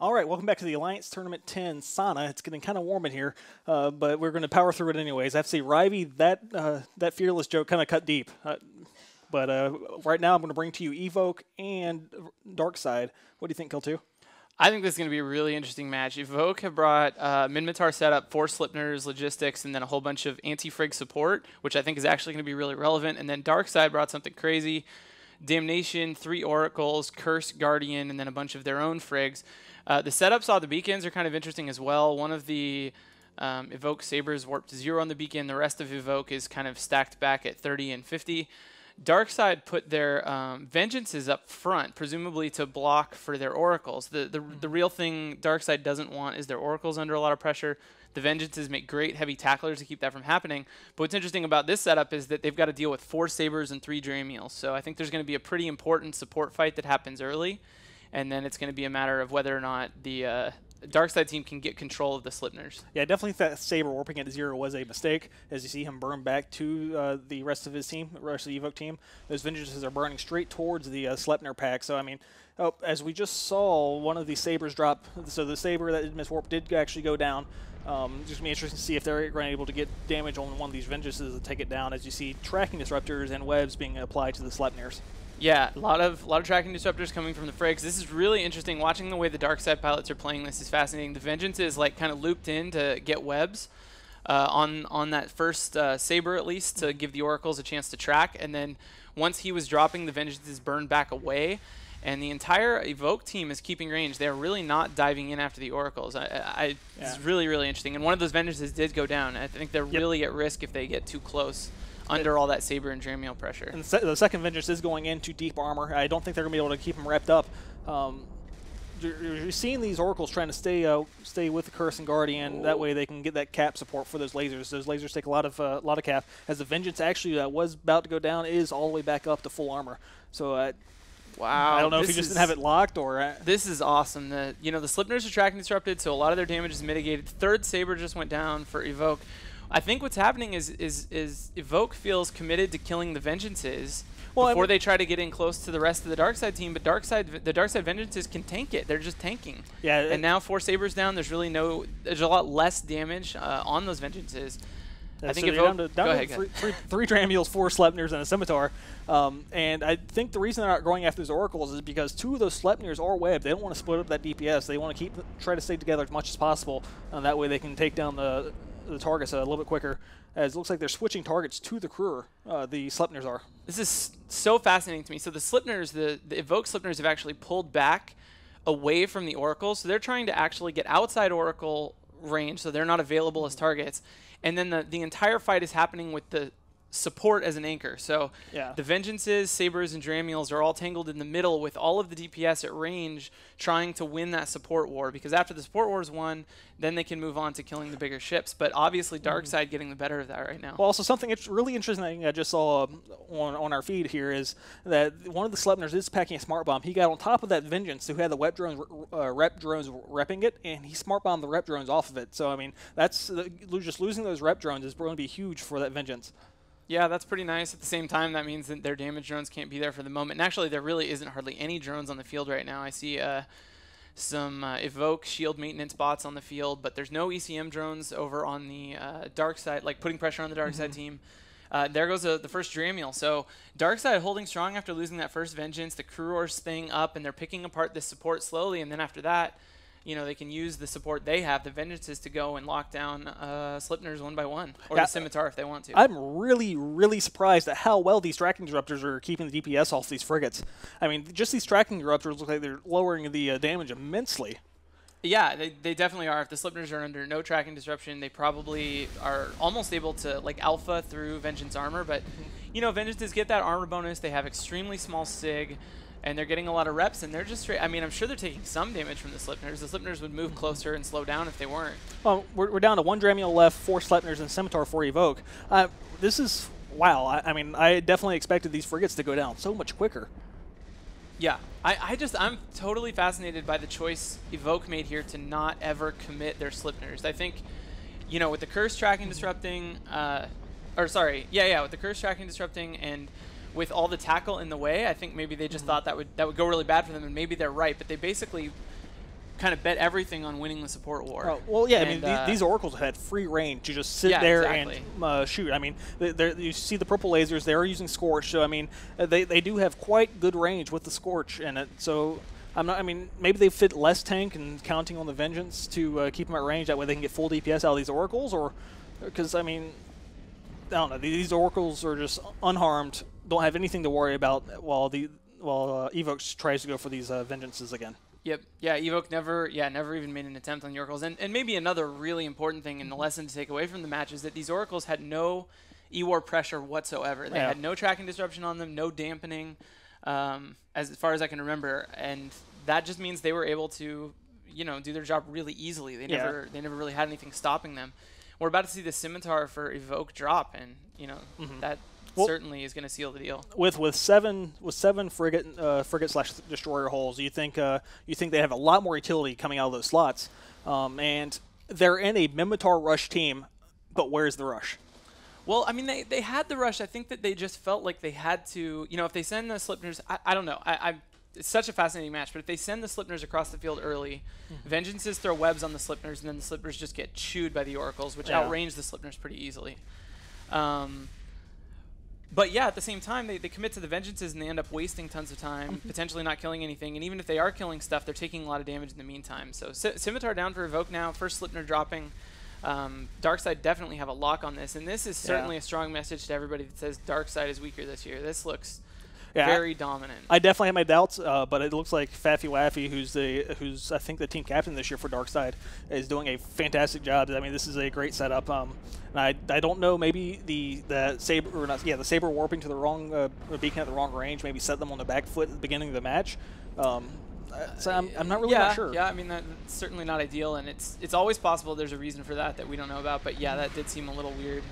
All right, welcome back to the Alliance Tournament 10 sauna. It's getting kind of warm in here, but we're going to power through it anyways. I have to say, Rivey, that fearless joke kind of cut deep. But right now I'm going to bring to you Ev0ke and DarkSide. What do you think, Kill2? I think this is going to be a really interesting match. Ev0ke have brought Minmatar setup, 4 Slipners, logistics, and then a whole bunch of anti-frig support, which I think is actually going to be really relevant. And then DarkSide brought something crazy. Damnation, 3 Oracles, Curse, Guardian, and then a bunch of their own frigs. The setups on the beacons are kind of interesting as well. One of the Ev0ke Sabers warped to 0 on the beacon. The rest of Ev0ke is kind of stacked back at 30 and 50. DarkSide put their Vengeances up front, presumably to block for their Oracles. The real thing DarkSide doesn't want is their Oracles under a lot of pressure. The Vengeances make great heavy tacklers to keep that from happening. But what's interesting about this setup is that they've got to deal with 4 Sabers and 3 Dramiels. So I think there's going to be a pretty important support fight that happens early. And then it's going to be a matter of whether or not the DarkSide team can get control of the Slipners. Yeah, I definitely think that Saber warping at 0 was a mistake, as you see him burn back to the rest of his team, the rest of the Ev0ke team. Those Vengeances are burning straight towards the Sleipnir pack. So, I mean, as we just saw, one of these Sabers drop. So the Saber that did miss warp did actually go down. It's just going to be interesting to see if they're able to get damage on one of these Vengeances to take it down, as you see tracking disruptors and webs being applied to the Sleipnirs. Yeah, a lot of tracking disruptors coming from the frigs. This is really interesting. Watching the way the DarkSide pilots are playing this is fascinating. The Vengeance is like kind of looped in to get webs on that first Saber at least to give the Oracles a chance to track. And then once he was dropping, the Vengeance is burned back away. And the entire Ev0ke team is keeping range. They're really not diving in after the Oracles. It's really, really interesting. And one of those Vengeances did go down. I think they're really at risk if they get too close under all that Saber and Dramiel pressure. And the second Vengeance is going into deep armor. I don't think they're going to be able to keep him wrapped up. You're seeing these Oracles trying to stay with the Curse and Guardian. That way they can get that cap support for those lasers. Those lasers take a lot of cap. As the Vengeance actually was about to go down is all the way back up to full armor. So wow, I don't know if he just didn't have it locked or. This is awesome. The Slipners are tracking disrupted, so a lot of their damage is mitigated. Third Saber just went down for Ev0ke. I think what's happening is Ev0ke feels committed to killing the Vengeances before they try to get in close to the rest of the DarkSide team, but the DarkSide Vengeances can tank it. They're just tanking. Yeah. And now 4 Sabers down, there's a lot less damage on those Vengeances. I think Ev0ke down to 3 Dramiels, 4 Sleipnirs, and a Scimitar. And I think the reason they're not going after those Oracles is because 2 of those Sleipnirs are webbed. They don't want to split up that DPS. They want to try to stay together as much as possible. That way they can take down the targets a little bit quicker, as it looks like they're switching targets to the Kruger, the Sleipnirs are. This is so fascinating to me. So the Sleipnirs, the Ev0ke Sleipnirs have actually pulled back away from the Oracles, so they're trying to actually get outside Oracle range, so they're not available as targets. And then the entire fight is happening with the support as an anchor. So the Vengeances, Sabers, and Dramiels are all tangled in the middle with all of the DPS at range trying to win that support war, because after the support war is won, then they can move on to killing the bigger ships. But obviously DarkSide getting the better of that right now. Well, also something really interesting I just saw on our feed here is that one of the Sleipnirs is packing a smart bomb. He got on top of that Vengeance who had the rep drones repping it, and he smart bombed the rep drones off of it. So I mean, that's just losing those rep drones is going to be huge for that Vengeance. Yeah, that's pretty nice. At the same time, that means that their damage drones can't be there for the moment. And actually, there really isn't hardly any drones on the field right now. I see some Ev0ke shield maintenance bots on the field, but there's no ECM drones over on the DarkSide, like putting pressure on the DarkSide team. There goes the first Dramiel. So DarkSide holding strong after losing that first Vengeance. The Kruor's thing up, and they're picking apart this support slowly. And then after that, they can use the support they have, the Vengeances, to go and lock down Sleipnirs 1 by 1, or the Scimitar if they want to. I'm really, really surprised at how well these tracking disruptors are keeping the DPS off these frigates. I mean, just these tracking disruptors look like they're lowering the damage immensely. Yeah, they definitely are. If the Sleipnirs are under no tracking disruption, they probably are almost able to alpha through Vengeance armor. But Vengeances get that armor bonus. They have extremely small sig. And they're getting a lot of reps, and they're just straight. I mean, I'm sure they're taking some damage from the Sleipnirs. The Sleipnirs would move closer and slow down if they weren't. Well, we're down to 1 Dramiel left, 4 Sleipnirs, and Scimitar for Ev0ke. This is, wow. I mean, I definitely expected these frigates to go down so much quicker. Yeah, I'm totally fascinated by the choice Ev0ke made here to not ever commit their Sleipnirs. I think, with the Curse tracking disrupting, with the Curse tracking disrupting and with all the tackle in the way, I think maybe they just thought that would go really bad for them, and maybe they're right. But they basically kind of bet everything on winning the support war. Well, yeah, And, I mean, these oracles had free reign to just sit Yeah, there exactly. and shoot. I mean, you see the purple lasers, they are using Scorch, so I mean, they do have quite good range with the Scorch in it, so I mean, maybe they fit less tank and counting on the Vengeance to keep them at range, that way they can get full DPS out of these oracles, or, because, I mean, I don't know, these oracles are just unharmed, don't have anything to worry about while Ev0ke tries to go for these Vengeances again. Yep. Yeah, Ev0ke never even made an attempt on the oracles. And maybe another really important thing and the lesson to take away from the match is that these oracles had no E-War pressure whatsoever. They had no tracking disruption on them, no dampening, as far as I can remember. And that just means they were able to, you know, do their job really easily. They never really had anything stopping them. We're about to see the Scimitar for Ev0ke drop, and you know that certainly is going to seal the deal. With seven frigate / destroyer holes, you think they have a lot more utility coming out of those slots, and they're in a Mimitar rush team, but where's the rush? Well, I mean, they had the rush. I think that they just felt like they had to, you know, if they send the Slipners, I don't know. It's such a fascinating match, but if they send the Slipners across the field early, Vengeances throw webs on the Slipners, and then the Slipners just get chewed by the Oracles, which outrange the Slipners pretty easily. But yeah, at the same time, they commit to the Vengeances, and they end up wasting tons of time, potentially not killing anything, and even if they are killing stuff, they're taking a lot of damage in the meantime. So Scimitar down for Ev0ke now, first Slipner dropping. DarkSide definitely have a lock on this, and this is certainly a strong message to everybody that says DarkSide is weaker this year. This looks very dominant. I definitely have my doubts, but it looks like Faffy Waffy, who's I think the team captain this year for DarkSide, is doing a fantastic job. I mean, this is a great setup. And I don't know, maybe the saber, or not, the saber warping to the wrong beacon at the wrong range maybe set them on the back foot at the beginning of the match. So I'm not really not sure. Yeah, I mean, that's certainly not ideal, and it's always possible there's a reason for that we don't know about. But yeah, that did seem a little weird.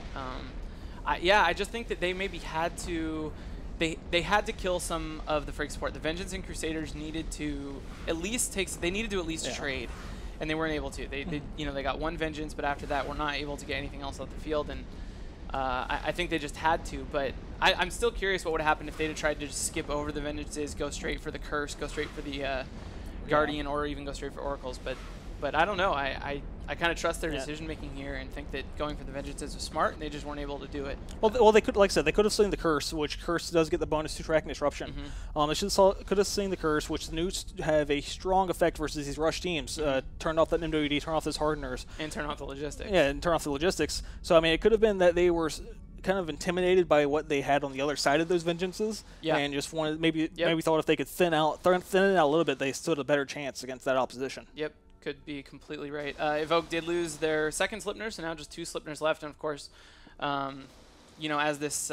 I just think that they maybe had to. They had to kill some of the Frig support. The Vengeance and Crusaders needed to at least trade, and they weren't able to. They got one Vengeance, but after that, were not able to get anything else off the field, and I think they just had to. But I'm still curious what would happen if they'd have tried to just skip over the Vengeances, go straight for the Curse, go straight for the Guardian, or even go straight for Oracles. But I don't know. I kind of trust their decision making here and think that going for the Vengeances was smart, and they just weren't able to do it. Well, they could, like I said, they could have seen the Curse, which Curse does get the bonus to tracking disruption. They could have seen the Curse, which the Newts have a strong effect versus these rush teams. Turn off that MWD, turn off those hardeners, and turn off the logistics. Yeah, and turn off the logistics. So I mean, it could have been that they were kind of intimidated by what they had on the other side of those Vengeances, and just wanted maybe thought if they could thin it out a little bit, they stood a better chance against that opposition. Yep. Could be completely right. Ev0ke did lose their second Slipner, so now just 2 Slipners left. And of course, you know, as this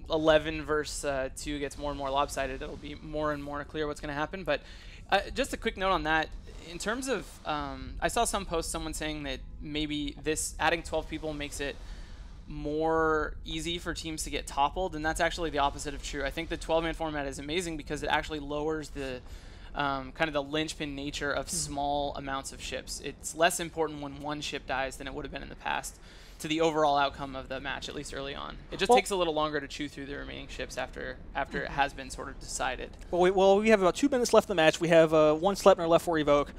11 versus 2 gets more and more lopsided, it'll be more and more clear what's going to happen. But just a quick note on that. In terms of, I saw some post, someone saying that maybe this adding 12 people makes it more easy for teams to get toppled, and that's actually the opposite of true. I think the 12-man format is amazing because it actually lowers the kind of the linchpin nature of small amounts of ships. It's less important when one ship dies than it would have been in the past to the overall outcome of the match, at least early on. It just takes a little longer to chew through the remaining ships after it has been sort of decided. Well, we have about 2 minutes left in the match. We have 1 Sleipner left for Ev0ke.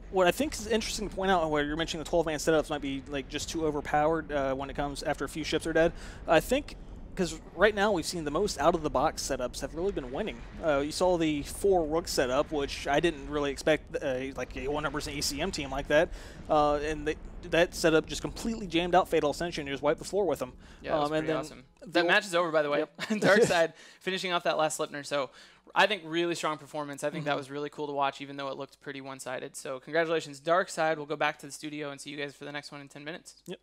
What I think is interesting to point out, where you're mentioning the 12-man setups might be like just too overpowered when it comes after a few ships are dead. I think because right now we've seen the most out-of-the-box setups have really been winning. You saw the 4 Rook setup, which I didn't really expect like a 100% ECM team like that. And that setup just completely jammed out Fatal Ascension and just wiped the floor with them. Yeah, that was pretty awesome. That match is over, by the way. DarkSide finishing off that last Slipner. So I think really strong performance. I think that was really cool to watch, even though it looked pretty one-sided. So congratulations, DarkSide. We'll go back to the studio and see you guys for the next one in 10 minutes. Yep.